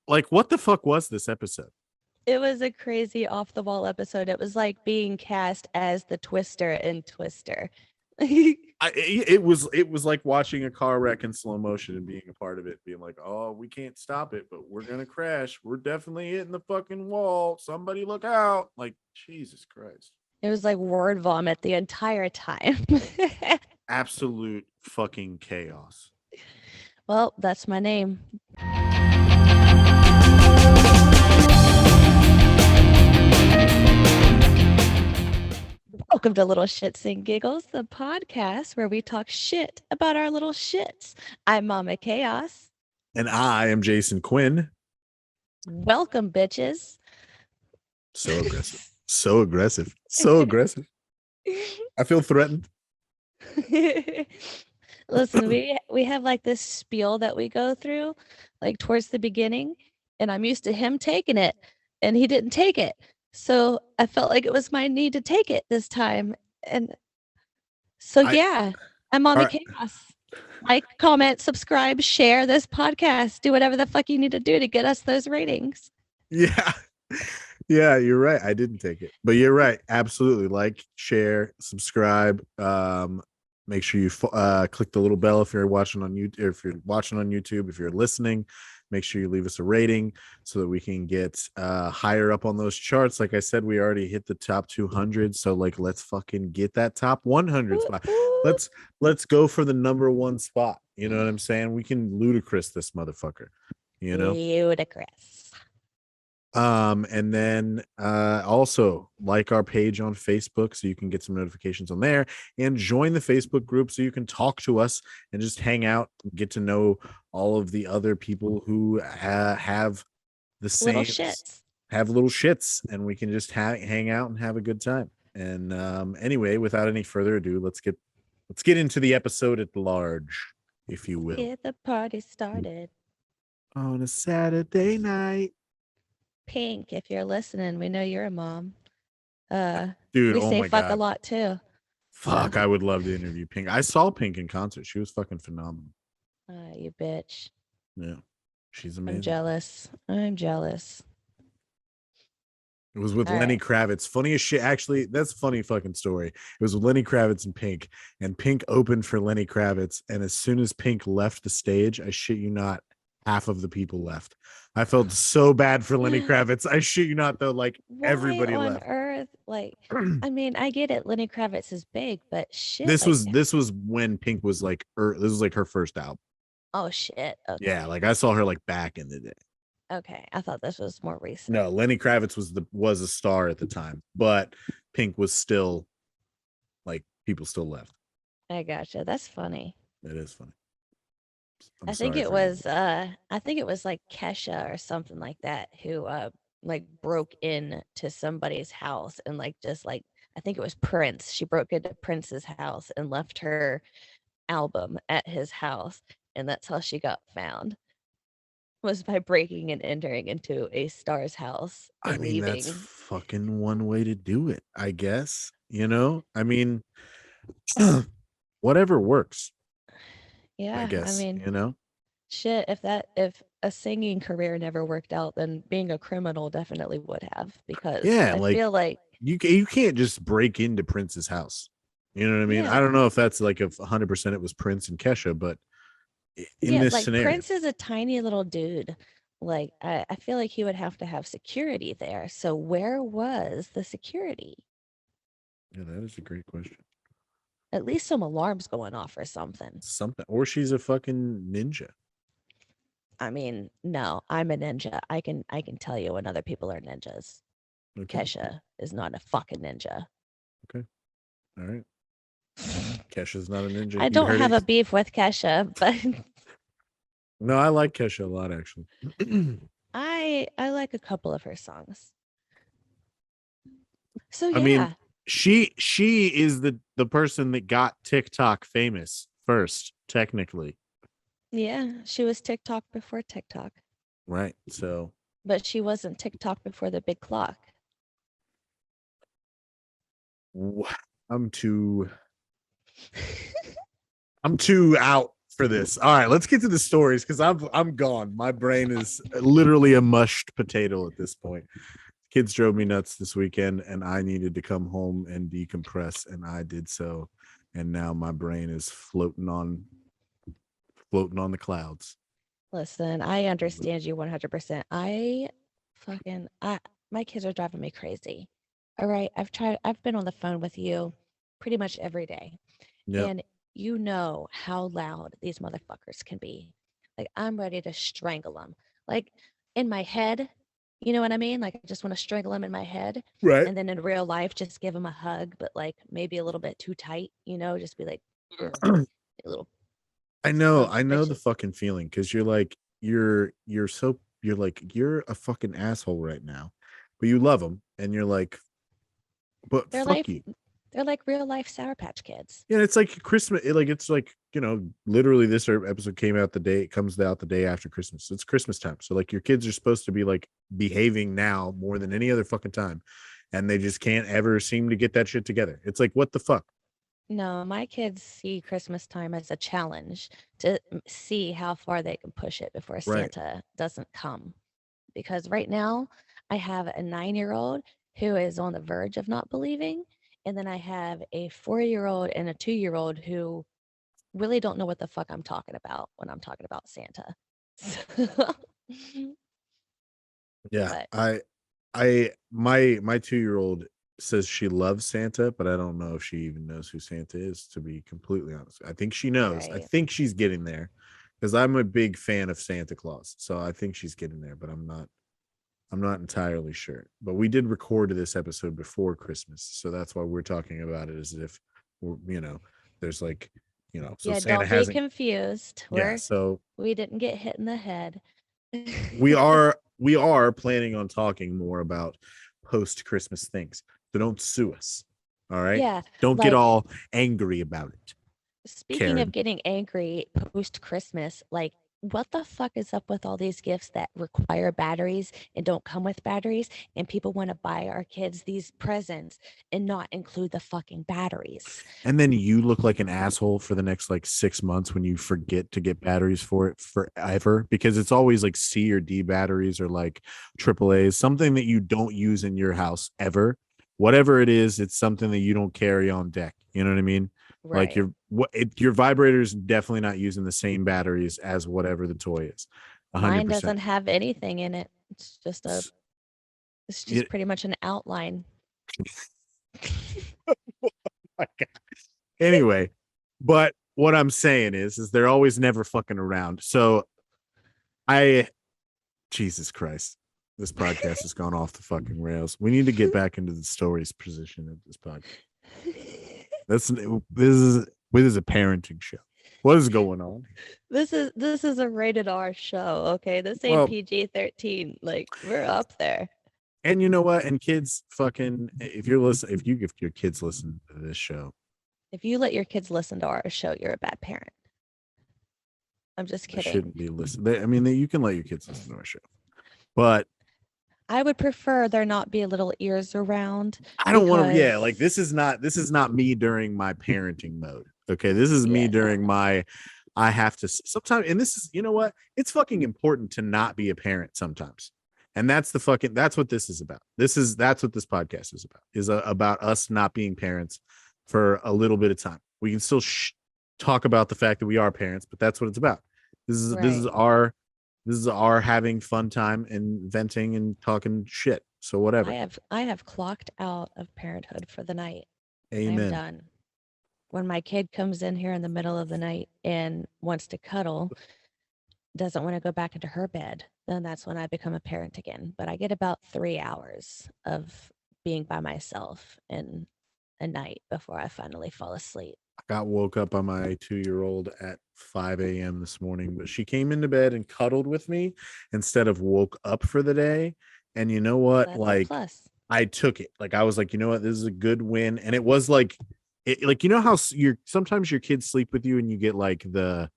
Like, what the fuck was this episode? It was a crazy off the wall episode. It was like being cast as the Twister in Twister. It was like watching a car wreck in slow motion and being a part of it, being like, oh, we can't stop it, but we're gonna crash. We're definitely hitting the fucking wall. Somebody look out. Like, Jesus Christ. It was like word vomit the entire time. Absolute fucking chaos. Well, that's my name. Welcome to Little Shits and Giggles, the podcast where we talk shit about our little shits. I'm Mama Chaos. And I am Jason Quinn. Welcome, bitches. So aggressive. So aggressive. So aggressive. I feel threatened. Listen, we have like this spiel that we go through, like towards the beginning, and I'm used to him taking it, and he didn't take it. So I felt like it was my need to take it this time. And so yeah, I'm Mama Chaos. Like, comment, subscribe, share this podcast, do whatever the fuck you need to do to get us those ratings. Yeah. Yeah, you're right. I didn't take it. But you're right. Absolutely. Like, share, subscribe. Make sure you click the little bell if you're watching on YouTube. If you're watching on YouTube, if you're listening, make sure you leave us a rating so that we can get higher up on those charts. Like I said, we already hit the top 200, so like let's fucking get that top 100 spot. Let's go for the number one spot. You know what I'm saying? We can ludicrous this motherfucker. You know, ludicrous. And then also like our page on Facebook so you can get some notifications on there, and join the Facebook group so you can talk to us and just hang out, get to know all of the other people who have the same little shits. Have little shits, and we can just hang out and have a good time. And anyway, without any further ado, let's get into the episode at large, if you will. Get the party started On a Saturday night. Pink, if you're listening, we know you're a mom. Dude, we oh say my fuck God. a lot too. Fuck, I would love to interview Pink. I saw Pink in concert. She was fucking phenomenal. You bitch. Yeah, she's amazing. I'm jealous. It was with All Lenny right. Kravitz. Funny as shit. Actually, that's a funny fucking story. It was with Lenny Kravitz and Pink opened for Lenny Kravitz. And as soon as Pink left the stage, I shit you not, half of the people left. I felt so bad for Lenny Kravitz. I shit you not, though. Like, why everybody on left. earth? Like, I mean, I get it. Lenny Kravitz is big, but shit. This was when Pink was like, this was like her first album. Oh shit. Okay. Yeah, like I saw her like back in the day. Okay, I thought this was more recent. No, Lenny Kravitz was a star at the time, but Pink was still, like, people still left. I gotcha. That's funny. It is funny. I think it was like Kesha or something like that who like broke in to somebody's house and like just like I think it was Prince. She broke into Prince's house and left her album at his house, and that's how she got found. Was by breaking and entering into a star's house and leaving. That's fucking one way to do it, I guess. You know, I mean, whatever works. Yeah, I guess, you know. Shit, if a singing career never worked out, then being a criminal definitely would have, because I feel like you can't just break into Prince's house. You know what I mean? Yeah. I don't know if that's like if 100% it was Prince and Kesha, but in this like scenario, Prince is a tiny little dude. Like I feel like he would have to have security there. So where was the security? Yeah, that is a great question. At least some alarms going off or something. Or she's a fucking ninja. I mean, no, I'm a ninja. I can tell you when other people are ninjas. Okay. Kesha is not a fucking ninja. Okay. All right. Kesha's not a ninja. I don't have a beef with Kesha, but no, I like Kesha a lot, actually. I like a couple of her songs. So yeah. I mean, she is the person that got TikTok famous first, technically. Yeah, she was TikTok before TikTok. Right. So. But she wasn't TikTok before the big clock. I'm too out for this. All right, let's get to the stories because I'm gone. My brain is literally a mushed potato at this point. Kids drove me nuts this weekend, and I needed to come home and decompress, and I did so. And now my brain is floating on the clouds. Listen, I understand you 100%. My kids are driving me crazy. All right. I've been on the phone with you pretty much every day. Yeah. And you know how loud these motherfuckers can be. Like, I'm ready to strangle them. Like, in my head, you know what I mean? Like, I just want to strangle them in my head. Right. And then in real life, just give them a hug, but like maybe a little bit too tight, just be like, little I know, sons I of know the bitches. fucking feeling because you're like, you're like, you're a fucking asshole right now, but you love them, and you're like, but They're fuck like, you. they're like real life Sour Patch Kids. Yeah, it's like Christmas. It's like, literally this episode came out it comes out the day after Christmas. It's Christmas time, so like your kids are supposed to be like behaving now more than any other fucking time, and they just can't ever seem to get that shit together. It's like, what the fuck? No, my kids see Christmas time as a challenge to see how far they can push it before Right. Santa doesn't come. Because right now, I have a 9-year-old who is on the verge of not believing. And then I have a 4-year-old and a 2-year-old who really don't know what the fuck I'm talking about when I'm talking about Santa. Yeah, But my 2-year-old says she loves Santa, but I don't know if she even knows who Santa is, to be completely honest. I think she knows. I right. think she's getting there because I'm a big fan of Santa Claus. So I think she's getting there, but I'm not entirely sure. But we did record this episode before Christmas, so that's why we're talking about it as if we're, there's like, so Yeah, Santa don't be hasn't. confused. Yeah, so We didn't get hit in the head. we are planning on talking more about post Christmas things. So don't sue us. All right. Yeah, Don't get like all angry about it, speaking of Karen. getting angry post Christmas, like what the fuck is up with all these gifts that require batteries and don't come with batteries? And people want to buy our kids these presents and not include the fucking batteries. And then you look like an asshole for the next like 6 months when you forget to get batteries for it forever, because it's always like C or D batteries or like AAA's, something that you don't use in your house ever. Whatever it is, it's something that you don't carry on deck. You know what I mean? Like Right. your vibrator is definitely not using the same batteries as whatever the toy is. Mine 100%. doesn't have anything in it. It's Yeah. just pretty much an outline. Anyway, but what I'm saying is they're always never fucking around. So I Jesus Christ. This podcast has gone off the fucking rails. We need to get back into the stories position of this podcast. This is a parenting show. What is going on? This is a rated R show, okay? This ain't Well, PG-13. Like we're up there. and you know what? And kids, fucking, if your kids listen to this show, If you let your kids listen to our show, you're a bad parent. I'm just they kidding. shouldn't be listening. I mean, you can let your kids listen to our show, but I would prefer there not be little ears around I don't want to. Yeah, like because this is not me during my parenting mode. Okay, this is me yes, during my. I have to sometimes, and this is, you know what? It's fucking important to not be a parent sometimes, and that's what this is about. That's what this podcast is about. Is about us not being parents for a little bit of time. We can still talk about the fact that we are parents, but that's what it's about. This is right. our having fun time and venting and talking shit. So whatever. I have clocked out of parenthood for the night. I am Amen. done. When my kid comes in here in the middle of the night and wants to cuddle, doesn't want to go back into her bed, then that's when I become a parent again. But I get about 3 hours of being by myself in a night before I finally fall asleep. I got woke up by my 2-year-old at 5 a.m. this morning, but she came into bed and cuddled with me instead of woke up for the day. And you know what? That's a Like, plus. I took it. Like, I was like, you know what? This is a good win. And it was like, like, you know how sometimes your kids sleep with you and you get like the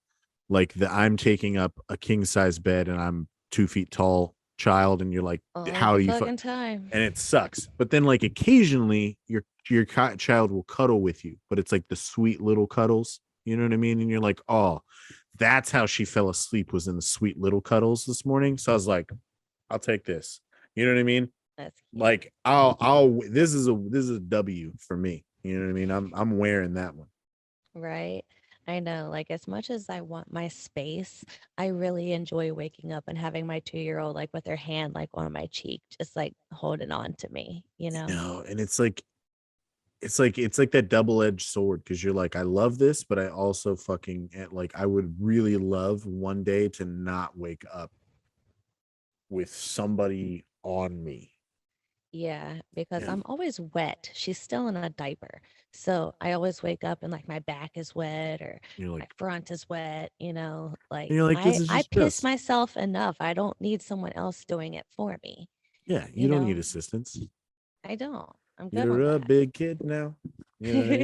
I'm taking up a king size bed and I'm 2 feet tall child, and you're like, All how the do you fucking time. and it sucks. But then like occasionally your child will cuddle with you, but it's like the sweet little cuddles, you know what I mean? And you're like, oh, That's how she fell asleep, was in the sweet little cuddles this morning. So I was like, I'll take this. You know what I mean? That's cute. Like this is a W for me. You know what I mean? I'm wearing that one. Right. I know, like, as much as I want my space, I really enjoy waking up and having my 2-year-old, like, with her hand, like, on my cheek, just, like, holding on to me, you know? And it's like that double-edged sword, because you're like, I love this, but I also fucking like, I would really love one day to not wake up with somebody on me. Yeah, because And I'm always wet. She's still in a diaper. So I always wake up and like my back is wet or you're my like, front is wet, you know, like this I is I just piss piss. myself enough. I don't need someone else doing it for me, Yeah, you you don't need know? assistance. I don't. I'm good on You're a that. big kid now. You know what I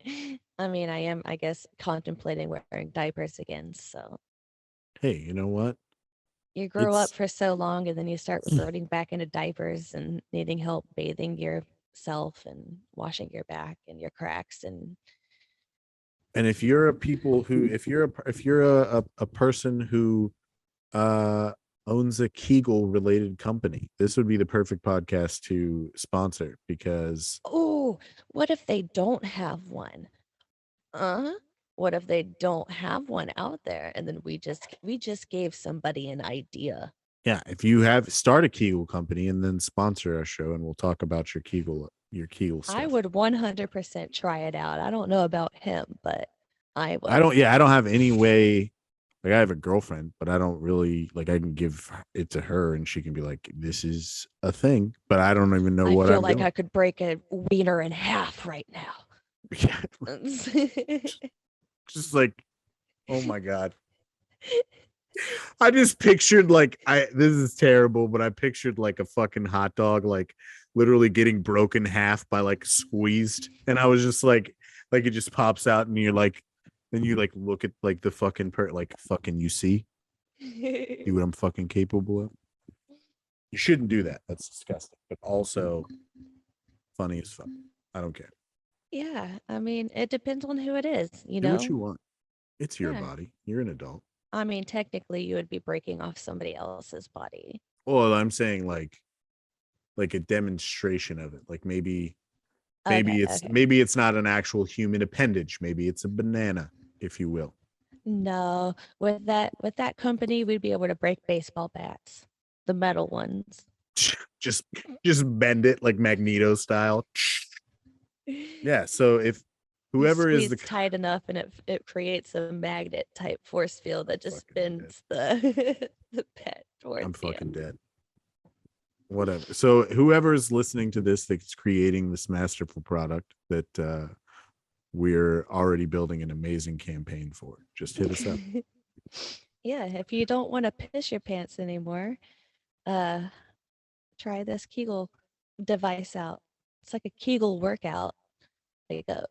mean? I mean, I am, I guess, contemplating wearing diapers again. So Hey, you know what? you grow up It's for so long and then you start reverting back into diapers and needing help bathing yourself and washing your back and your cracks and and if you're a people who if you're a person who uh owns a Kegel related company, this would be the perfect podcast to sponsor, because oh, what if they don't have one? Uh, what if they don't have one out there and then we just gave somebody an idea? yeah, if you have start a Kegel company and then sponsor our show, and we'll talk about your Kegel I stuff. would 100% try it out. I don't know about him, but I I would. don't yeah, I don't have any way. Like, I have a girlfriend, but I don't really like, I can give it to her and she can be like, this is a thing, but I don't even know I what feel I'm like doing. I could break a wiener in half right now. Yeah, just like, oh my God. I just pictured like, this is terrible, but I pictured like a fucking hot dog, like literally getting broken half by like squeezed. And I was just like it just pops out and you're like, then you like look at like the fucking like, fucking, you see what I'm fucking capable of. You shouldn't do that. That's disgusting. But also funny as fuck. I don't care. Yeah, I mean, it depends on who it is, you Do what know? you want. It's your Yeah. body. You're an adult. I mean, technically, you would be breaking off somebody else's body. Well, I'm saying like a demonstration of it. Like, Okay, okay. maybe it's not an actual human appendage. Maybe it's a banana, if you will. No, with that company, we'd be able to break baseball bats, the metal ones. Just just bend it like Magneto style. Yeah. So if You whoever is the squeeze tight enough and it creates a magnet type force field that just fucking dead. spins the the pet I'm towards you. fucking dead. Whatever. So whoever's listening to this that's creating this masterful product that we're already building an amazing campaign for, just hit us up. Yeah, if you don't want to piss your pants anymore, uh try this Kegel device out. It's like a Kegel workout, like a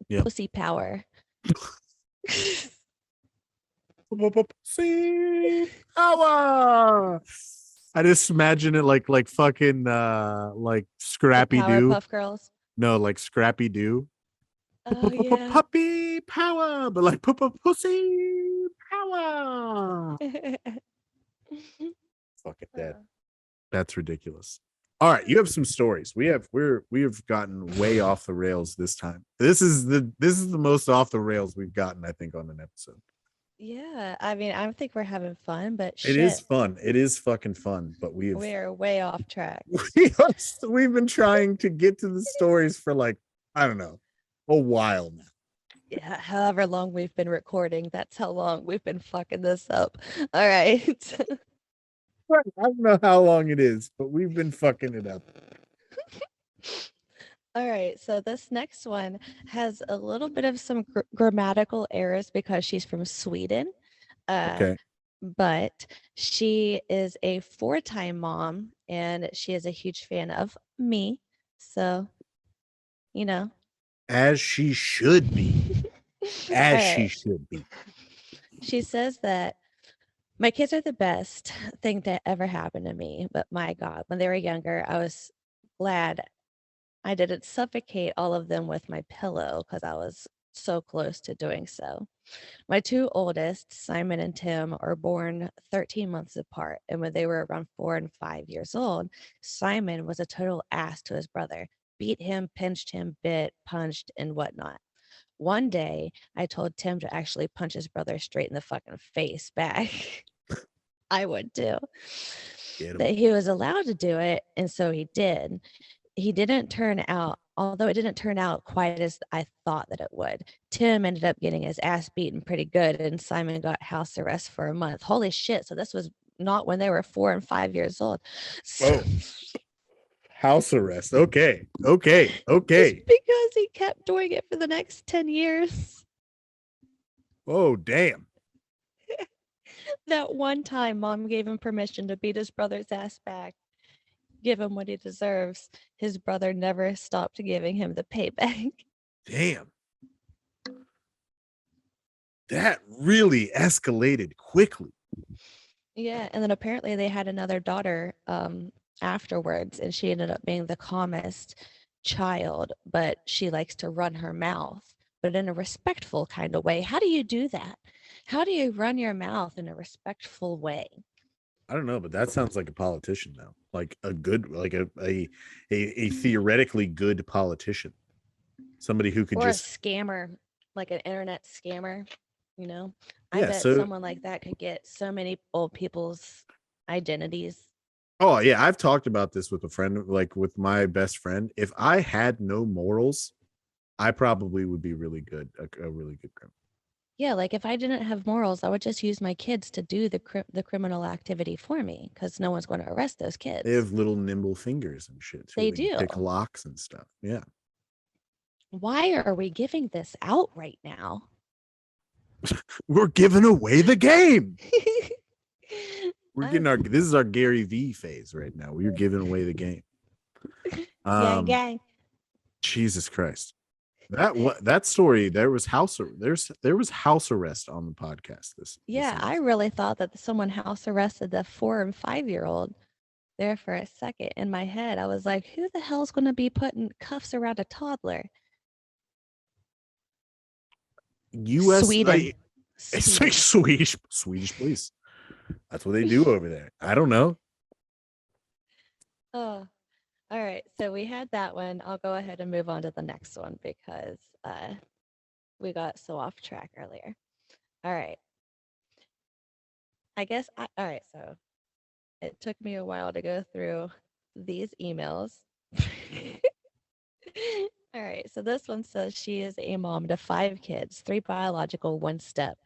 Yep. pussy power. See power. I just imagine it like fucking like The Scrappy Doo. Powerpuff Girls. No, like Scrappy Doo. Oh yeah. Puppy power, but like pussy power. Fucking dead. That's ridiculous. All right, you have some stories. We have gotten way off the rails this time. This is the most off the rails we've gotten, I think, on an episode. Yeah, I mean, I think we're having fun, but It is shit, fun. It is fucking fun, but we're way off track. we've been trying to get to the stories for like, I don't know, a while now. Yeah, however long we've been recording, that's how long we've been fucking this up. All right. Right. I don't know how long it is, but we've been fucking it up. All right, so this next one has a little bit of some grammatical errors because she's from Sweden. Uh, Okay. but she is a 4-time mom and she is a huge fan of me. So, you know. As she should be. All As she right. should be. She says that my kids are the best thing that ever happened to me. But my God, when they were younger, I was glad I didn't suffocate all of them with my pillow because I was so close to doing so. My two oldest, Simon and Tim, are born 13 months apart. And when they were around 4 and 5 years old, Simon was a total ass to his brother, beat him, pinched him, bit, punched, and whatnot. One day, I told Tim to actually punch his brother straight in the fucking face back. I would too. That he was allowed to do it, and so he did. He didn't turn out, although it didn't turn out quite as I thought that it would. Tim ended up getting his ass beaten pretty good, and Simon got house arrest for a month. Holy shit. So this was not when they were 4 and 5 years old. Oh, house arrest. Okay. Okay. Okay. Just because he kept doing it for the next 10 years. Oh, damn. That one time mom gave him permission to beat his brother's ass back, give him what he deserves. His brother never stopped giving him the payback. Damn. That really escalated quickly. Yeah, and then apparently they had another daughter afterwards, and she ended up being the calmest child, but she likes to run her mouth, but in a respectful kind of way. How do you do that? How do you run your mouth in a respectful way? I don't know, but that sounds like a politician now, like a good, like a theoretically good politician, somebody who could or just a scammer, like an internet scammer. I yeah. bet So someone like that could get so many old people's identities. oh yeah, I've talked about this with a friend, like with my best friend. If I had no morals, I probably would be really good, a really good criminal. Yeah, like if I didn't have morals, I would just use my kids to do the criminal activity for me because no one's going to arrest those kids. They have little nimble fingers and shit too. They They can do. pick locks and stuff. Yeah. Why are we giving this out right now? We're giving away the game. We're getting this is our Gary V phase right now. We're giving away the game. Gang. Jesus Christ. That story, there was house arrest on the podcast this I really thought that someone house arrested the 4 and 5-year-old there for a second. In my head, I was like, who the hell's going to be putting cuffs around a toddler? Sweden. It's like Swedish police. That's what they do over there. I don't know. Oh, all right. So we had that one. I'll go ahead and move on to the next one because we got so off track earlier. All right. All right. So it took me a while to go through these emails. All right. So this one says she is a mom to 5 kids, 3 biological, 1 step,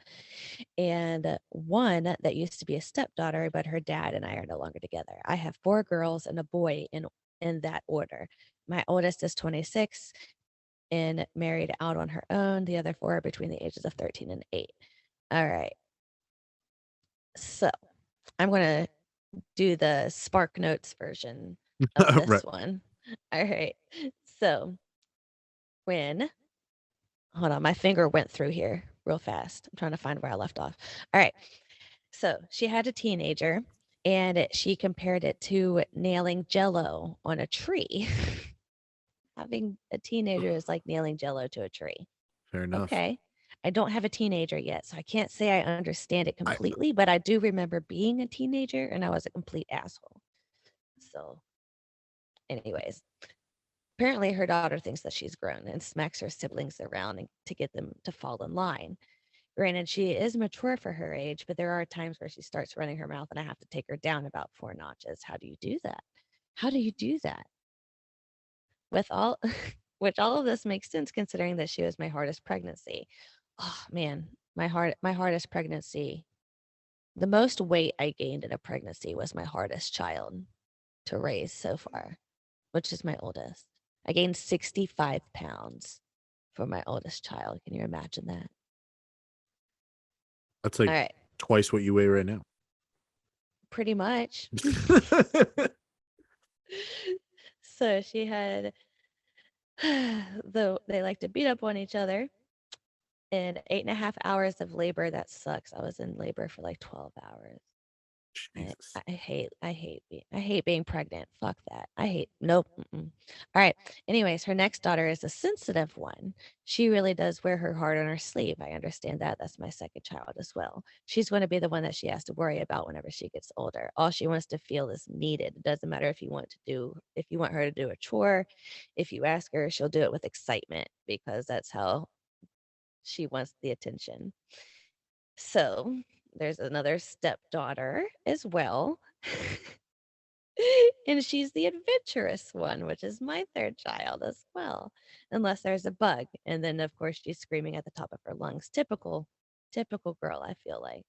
and one that used to be a stepdaughter, but her dad and I are no longer together. I have 4 girls and a boy in that order. My oldest is 26 and married out on her own. The other 4 are between the ages of 13 and 8. All right. So I'm going to do the Spark Notes version of this Right. one. All right. So hold on, my finger went through here real fast. I'm trying to find where I left off. All right. So she had a teenager and she compared it to nailing jello on a tree. Having a teenager is like nailing jello to a tree. Fair enough. Okay. I don't have a teenager yet, so I can't say I understand it completely, but I do remember being a teenager and I was a complete asshole. So, anyways, apparently her daughter thinks that she's grown and smacks her siblings around to get them to fall in line. Granted, she is mature for her age, but there are times where she starts running her mouth and I have to take her down about 4 notches. How do you do that? How do you do that? With all which all of this makes sense considering that she was my hardest pregnancy. Oh man, my hardest pregnancy. The most weight I gained in a pregnancy was my hardest child to raise so far, which is my oldest. I gained 65 pounds for my oldest child. Can you imagine that? That's like twice what you weigh right now. Pretty much. So she had, though they like to beat up on each other, in 8.5 hours of labor. That sucks. I was in labor for like 12 hours. Jesus. I hate being pregnant. Fuck that. I hate, nope. Mm-mm. All right. Anyways, her next daughter is a sensitive one. She really does wear her heart on her sleeve. I understand that. That's my second child as well. She's going to be the one that she has to worry about whenever she gets older. All she wants to feel is needed. It doesn't matter if you want her to do a chore, if you ask her, she'll do it with excitement because that's how she wants the attention. So there's another stepdaughter as well. And she's the adventurous one, which is my third child as well, unless there's a bug. And then, of course, she's screaming at the top of her lungs. Typical girl, I feel like.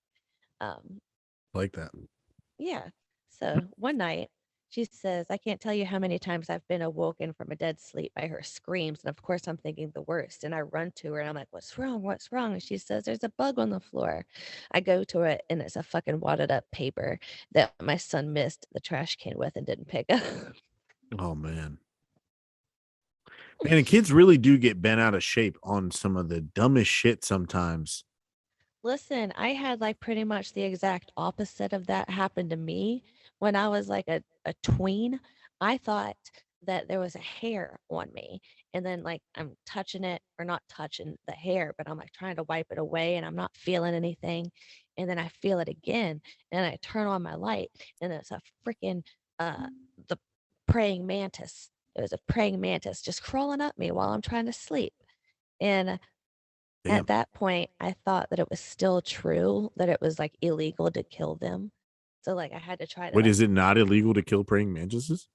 Um, Like that. yeah. So one night, she says, I can't tell you how many times I've been awoken from a dead sleep by her screams. And of course, I'm thinking the worst. And I run to her and I'm like, what's wrong? What's wrong? And she says, there's a bug on the floor. I go to it and it's a fucking wadded up paper that my son missed the trash can with and didn't pick up. Oh man. Man, and kids really do get bent out of shape on some of the dumbest shit sometimes. Listen, I had like pretty much the exact opposite of that happen to me when I was like a tween. I thought that there was a hair on me. And then like I'm touching it or not touching the hair, but I'm like trying to wipe it away and I'm not feeling anything. And then I feel it again and I turn on my light and it's a freaking the praying mantis. It was a praying mantis just crawling up me while I'm trying to sleep. And at Damn. that point, I thought that it was still true, that it was, like, illegal to kill them. So, like, I had to try to, Wait, like is it not illegal to kill praying mantises?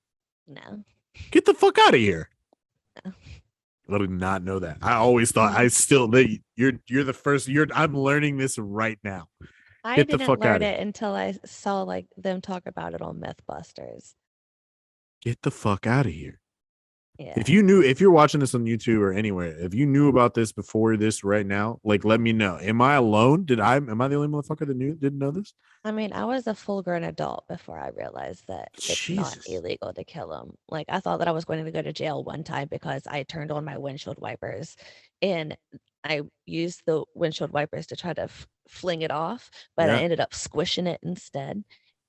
no, Get the fuck out of here. no. I did not know that. I always thought you're the first I'm learning this right now. I Get the didn't fuck out learn of it here. until I saw, like, them talk about it on Mythbusters. Get the fuck out of here. Yeah. If you're watching this on YouTube or anywhere, if you knew about this before this right now, like let me know. Am I alone? Am I the only motherfucker that didn't know this? I mean, I was a full-grown adult before I realized that it's not Jesus. illegal to kill them. Like, I thought that I was going to go to jail one time because I turned on my windshield wipers and I used the windshield wipers to try to fling it off, but I Yeah. ended up squishing it instead.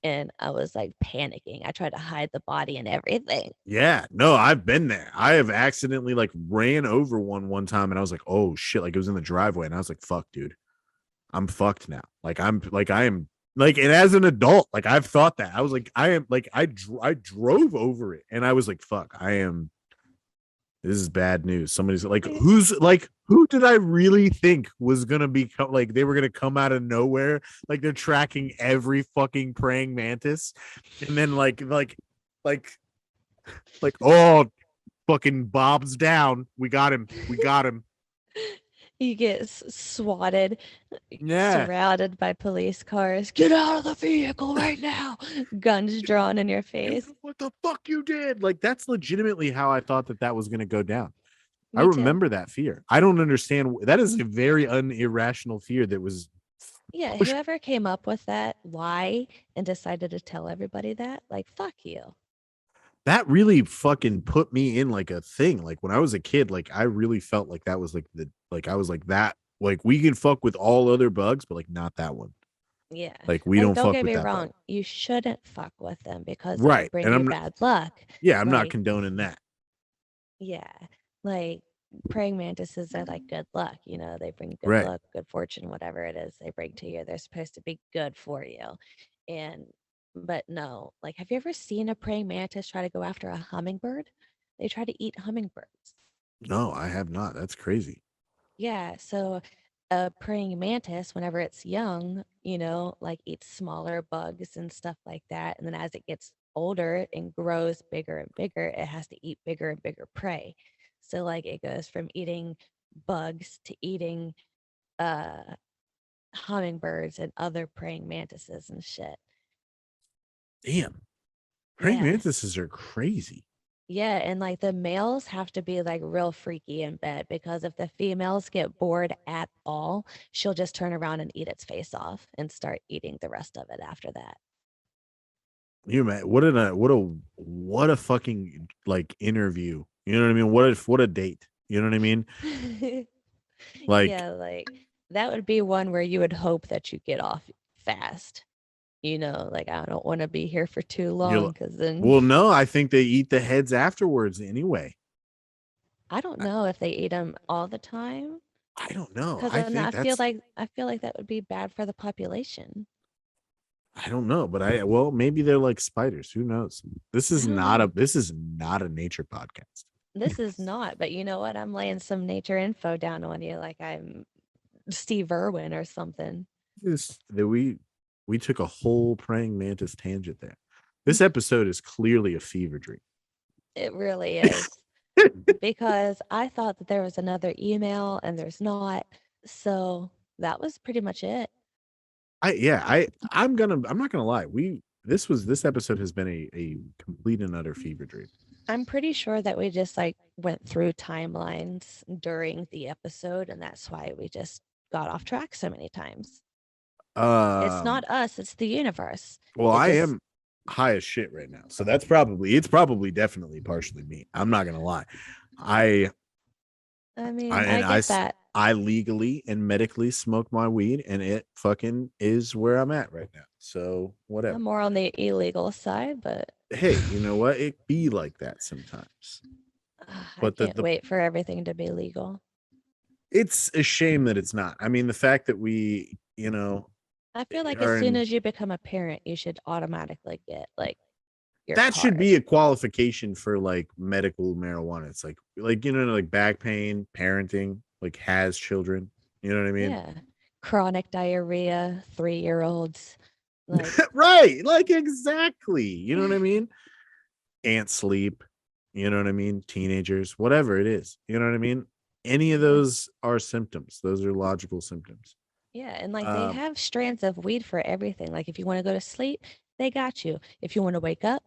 And I was like panicking. I tried to hide the body and everything. Yeah. No, I've been there. I have accidentally like ran over one time and I was like, oh shit, like it was in the driveway and I was like, fuck, dude. I'm fucked now. I am like, and as an adult, like I've thought that I was like, I am like, I drove over it and I was like, fuck, this is bad news. Somebody's like, who did I really think was going to be like, they were going to come out of nowhere? Like they're tracking every fucking praying mantis. And then like, oh, fucking Bob's down. We got him. We got him. You get swatted, Yeah. surrounded by police cars. Get out of the vehicle right now. Guns drawn in your face. What the fuck you did? Like that's legitimately how I thought that was going to go down. I Me too. remember that fear. I don't understand. That is a very irrational fear that was Yeah, pushed. whoever came up with that lie and decided to tell everybody that, like, fuck you. That really fucking put me in like a thing. Like when I was a kid, like I really felt like that was like I was like that. Like we can fuck with all other bugs, but like not that one. Yeah. Like we Like, don't don't fuck get with me that bug. wrong. You shouldn't fuck with them because it will Right. bring And you bad luck. I'm not Like, condoning that. yeah. Like, praying mantises are like good luck. You know, they bring good Right. luck, good fortune, whatever it is they bring to you. They're supposed to be good for you. And, but no, like, have you ever seen a praying mantis try to go after a hummingbird? They try to eat hummingbirds. No, I have not. That's crazy. Yeah, so a praying mantis, whenever it's young, you know, like eats smaller bugs and stuff like that. And then as it gets older and grows bigger and bigger, it has to eat bigger and bigger prey. So like it goes from eating bugs to eating uh hummingbirds and other praying mantises and shit. Damn. Praying Yeah. mantises are crazy. Yeah, and like the males have to be like real freaky in bed because if the females get bored at all, she'll just turn around and eat its face off and start eating the rest of it after that. You man, what a fucking like interview. You know what I mean? What a date. You know what I mean? Like Yeah, like that would be one where you would hope that you get off fast. like I don't want to be here for too You're long because then well, no, I think they eat the heads afterwards anyway. I don't know if they eat them all the time I don't know. because I then think that's I feel like that would be bad for the population. I don't know, but maybe they're like spiders. Who knows? I don't know. This is not a nature podcast. This is not, but you know what? I'm laying some nature info down on you like I'm Steve Irwin or something. This that we took a whole praying mantis tangent there. This episode is clearly a fever dream. It really is. Because I thought that there was another email and there's not. So that was pretty much it. I'm not gonna lie. This episode has been a complete and utter fever dream. I'm pretty sure that we just like went through timelines during the episode, and that's why we just got off track so many times. It's not us, it's the universe. Well, I am high as shit right now. So it's probably definitely partially me. I'm not gonna lie. I get that. I legally and medically smoke my weed, and it fucking is where I'm at right now. So whatever. I'm more on the illegal side, but hey, you know what? It be like that sometimes. But I can't wait for everything to be legal. It's a shame that it's not. I mean, the fact that I feel like as soon as you become a parent, you should automatically get like your that card. should be a qualification for like medical marijuana. It's like like back pain, parenting, like has children. You know what I mean? Yeah. Chronic diarrhea, 3-year-olds. Like right, like exactly. You know what I mean? Ant sleep, you know what I mean? Teenagers, whatever it is. You know what I mean? Any of those are symptoms. Those are logical symptoms. Yeah, and like they have strands of weed for everything. Like if you want to go to sleep, they got you. If you want to wake up,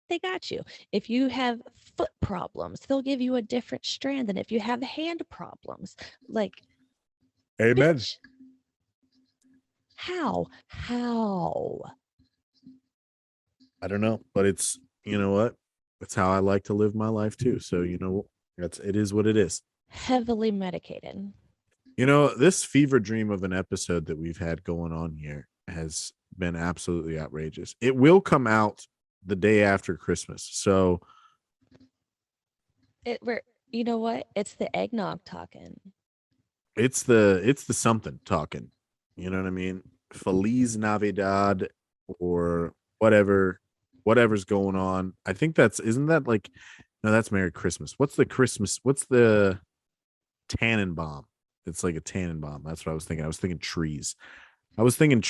they got you. If you have foot problems, they'll give you a different strand than if you have hand problems. Like, amen. Bitch, how? I don't know, but it's, you know what? That's how I like to live my life too. So, it is what it is. Heavily medicated. This fever dream of an episode that we've had going on here has been absolutely outrageous. It will come out the day after Christmas. So you know what? It's the eggnog talking. It's the something talking. You know what I mean? Feliz Navidad or whatever's going on. I think isn't that like, no, that's Merry Christmas. What's the Tannenbaum? It's like a Tannenbaum. That's what I was thinking. I was thinking trees. I was thinking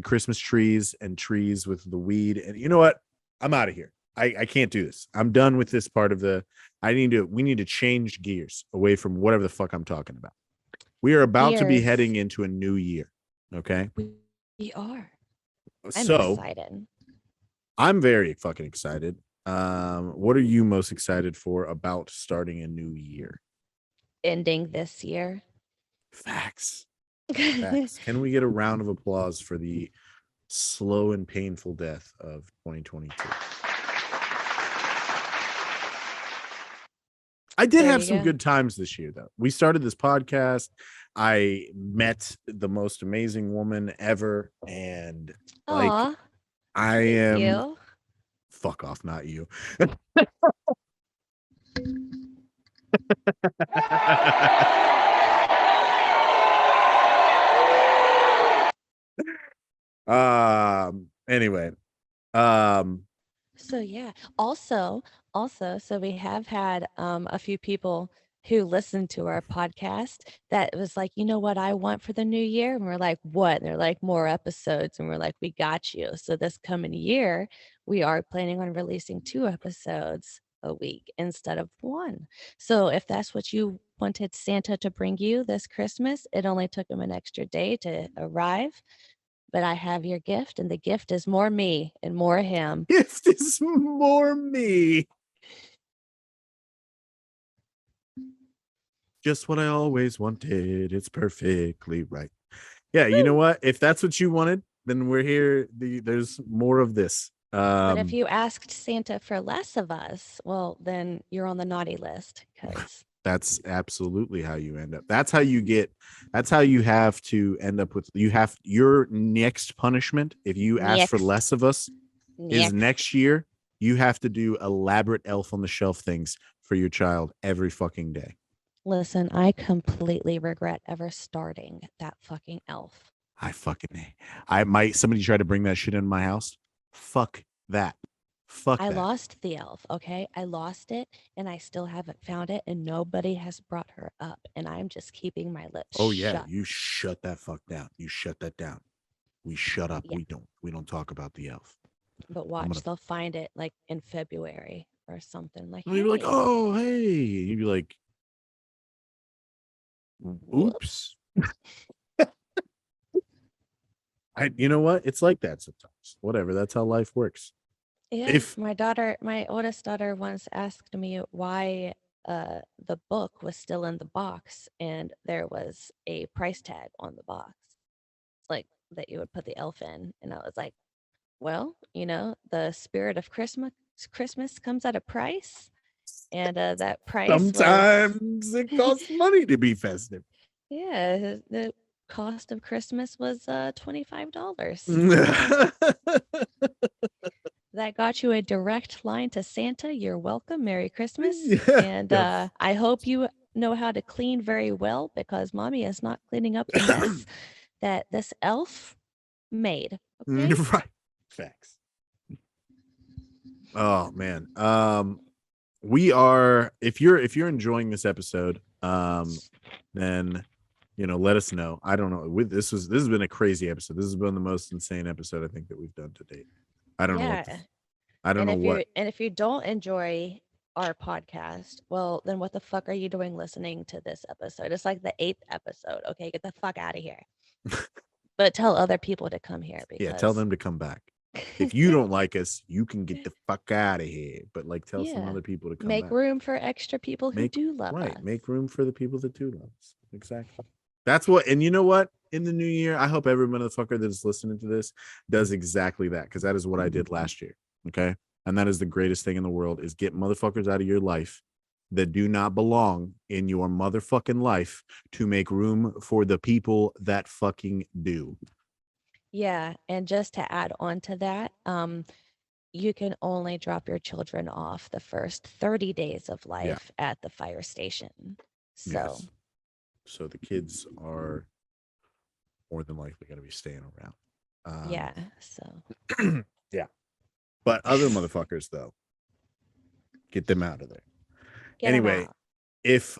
Christmas trees and trees with the weed. And you know what? I'm out of here. I can't do this. I'm done with this part of we need to change gears away from whatever the fuck I'm talking about. We are about to be heading into a new year. Okay. We are. I'm excited. I'm very fucking excited. What are you most excited for about starting a new year? Ending this year. Facts. Can we get a round of applause for the slow and painful death of 2022? I did have some good times this year, though. We started this podcast. I met the most amazing woman ever, and like, I am. You. Fuck off, not you. Anyway. So yeah. Also, so we have had a few people who listened to our podcast that was like, you know what I want for the new year? And we're like, what? And they're like, more episodes. And we're like, we got you. So this coming year, we are planning on releasing 2 episodes a week instead of 1. So if that's what you wanted Santa to bring you this Christmas, it only took him an extra day to arrive. But I have your gift, and the gift is more me and more him. Gift is more me. Just what I always wanted. It's perfectly right. Yeah, you know what? If that's what you wanted, then we're here. There's more of this. But if you asked Santa for less of us, well, then you're on the naughty list because That's absolutely how you end up. That's how you have to end up with, your next punishment, if you ask for Next. less of us, is next year you have to do elaborate elf on the shelf things for your child every fucking day. Listen, I completely regret ever starting that fucking elf. Somebody try to bring that shit in my house. Fuck that. Fuck I that. lost the elf, okay? I lost it and I still haven't found it and nobody has brought her up and I'm just keeping my lips Oh yeah, shut. you shut that fuck down. You shut that down. We shut up. Yeah. We don't talk about the elf. But watch, they'll find it like in February or something. Like, you'd be like, hey, oh hey. You'd be like, oops. You know what? It's like that sometimes. Whatever. That's how life works. Yeah, my oldest daughter once asked me why the book was still in the box and there was a price tag on the box, like that you would put the elf in. And I was like, well, the spirit of Christmas comes at a price. And that price was sometimes it costs money to be festive. yeah, the cost of Christmas was $25. That got you a direct line to Santa. You're welcome. Merry Christmas. Yeah. And I hope you know how to clean very well because mommy is not cleaning up the mess that this elf made. Okay. Right. Facts. Oh man. We are, if you're enjoying this episode, then let us know. I don't know. This has been a crazy episode. This has been the most insane episode I think that we've done to date. I don't know what and if you don't enjoy our podcast, well, then what the fuck are you doing listening to this episode? It's like the 8th episode. Okay, get the fuck out of here. But tell other people to come here because tell them to come back. If you don't like us, you can get the fuck out of here. But tell some other people to come make back. room for extra people who do love us. Make room for the people that do love us. Exactly. That's what, and you know what? In the new year, I hope every motherfucker that is listening to this does exactly that, because that is what I did last year. Okay. And that is the greatest thing in the world, is get motherfuckers out of your life that do not belong in your motherfucking life to make room for the people that fucking do. Yeah. And just to add on to that, you can only drop your children off the first 30 days of life at the fire station. So, so the kids are more than likely going to be staying around. So yeah. But other motherfuckers, though, get them out of there. Anyway, if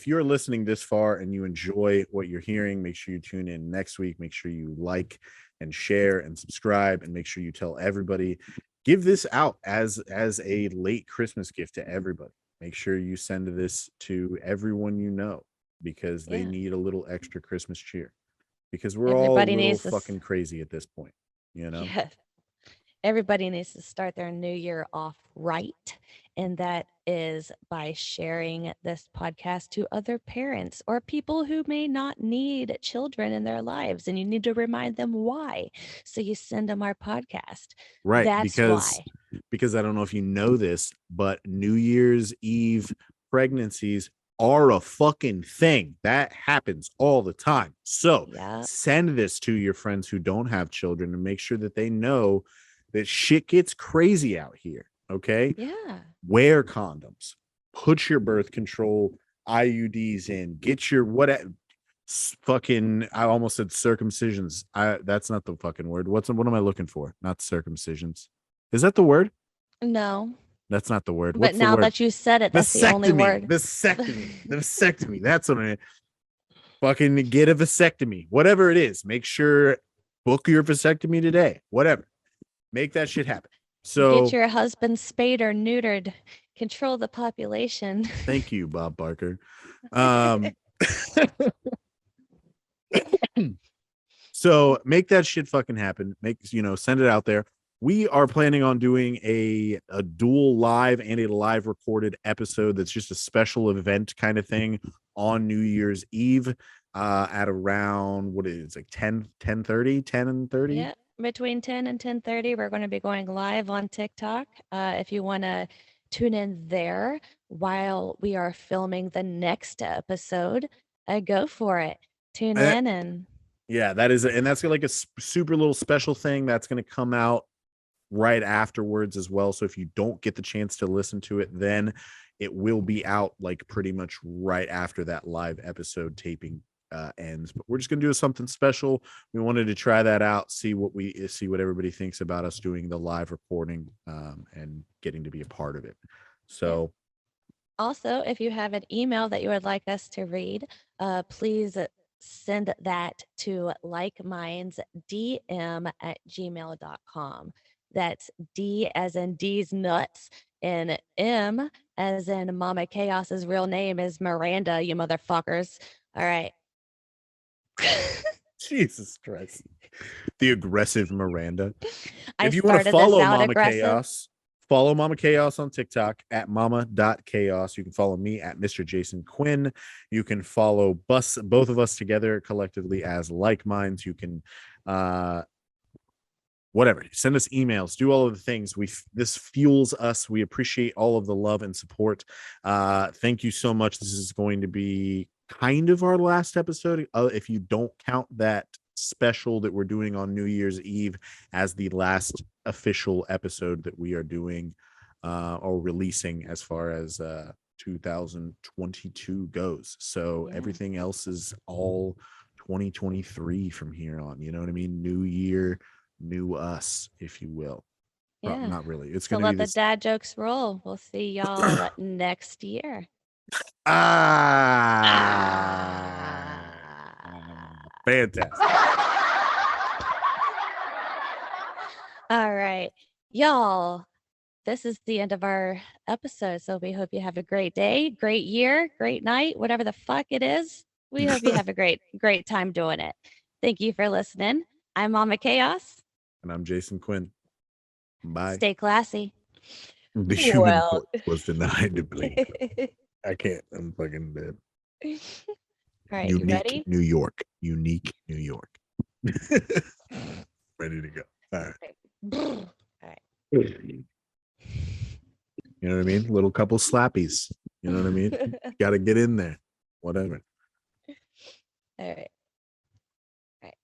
you're listening this far and you enjoy what you're hearing, make sure you tune in next week. Make sure you like and share and subscribe, and make sure you tell everybody. Give this out as a late Christmas gift to everybody. Make sure you send this to everyone you know, because they need a little extra Christmas cheer, because we're all a little fucking crazy at this point, Yeah. Everybody needs to start their new year off right. And that is by sharing this podcast to other parents or people who may not need children in their lives. And you need to remind them why. So you send them our podcast. Right. That's why. Because I don't know if you know this, but New Year's Eve pregnancies are a fucking thing that happens all the time. So send this to your friends who don't have children and make sure that they know that shit gets crazy out here. Okay. Yeah. Wear condoms, put your birth control IUDs in, get your fucking, I almost said circumcisions. That's not the fucking word. What am I looking for? Not circumcisions. Is that the word? No. That's not the word. But What's now the word? that you said it, that's the only word. Vasectomy. That's what I mean. Fucking get a vasectomy. Whatever it is. Make sure, book your vasectomy today. Whatever. Make that shit happen. So get your husband spayed or neutered. Control the population. Thank you, Bob Barker. So make that shit fucking happen. Send it out there. We are planning on doing a dual live and a live recorded episode that's just a special event kind of thing on New Year's Eve at around, what is it, like 10 and 30. Yeah, between 10 and 10:30 we're going to be going live on TikTok. If you want to tune in there, while we are filming the next episode. Go for it. Tune in and yeah, and that's like a super little special thing that's going to come out right afterwards as well. So if you don't get the chance to listen to it, then it will be out like pretty much right after that live episode taping ends. But we're just gonna do something special. We wanted to try that out, see what everybody thinks about us doing the live recording and getting to be a part of it. So also, if you have an email that you would like us to read, please send that to likemindsdm@gmail.com. That's D as in D's nuts, and M as in Mama Chaos's real name is Miranda, you motherfuckers. All right. Jesus Christ. The aggressive Miranda. I If you want to started this follow out Mama aggressive. Chaos, follow Mama Chaos on TikTok at mama.chaos. You can follow me at Mr. Jason Quinn. You can follow both of us together collectively as Like Minds. You can whatever, send us emails, do all of the things. This fuels us. We appreciate all of the love and support. Thank you so much. This is going to be kind of our last episode, if you don't count that special that we're doing on New Year's Eve as the last official episode that we are doing or releasing as far as 2022 goes. So everything else is all 2023 from here on. You know what I mean? New year, new us, if you will. Yeah. Not really. It's so going to be let the dad jokes roll. We'll see y'all next year. Fantastic. All right, y'all. This is the end of our episode. So we hope you have a great day, great year, great night, whatever the fuck it is. We hope you have a great time doing it. Thank you for listening. I'm Mama Chaos. And I'm Jason Quinn. Bye. Stay classy. The human voice was denied to blink. I can't. I'm fucking dead. All right, Unique you ready? New York. Unique New York. Ready to go. All right. All right. You know what I mean? Little couple slappies. You know what I mean? Got to get in there. Whatever. All right. All right.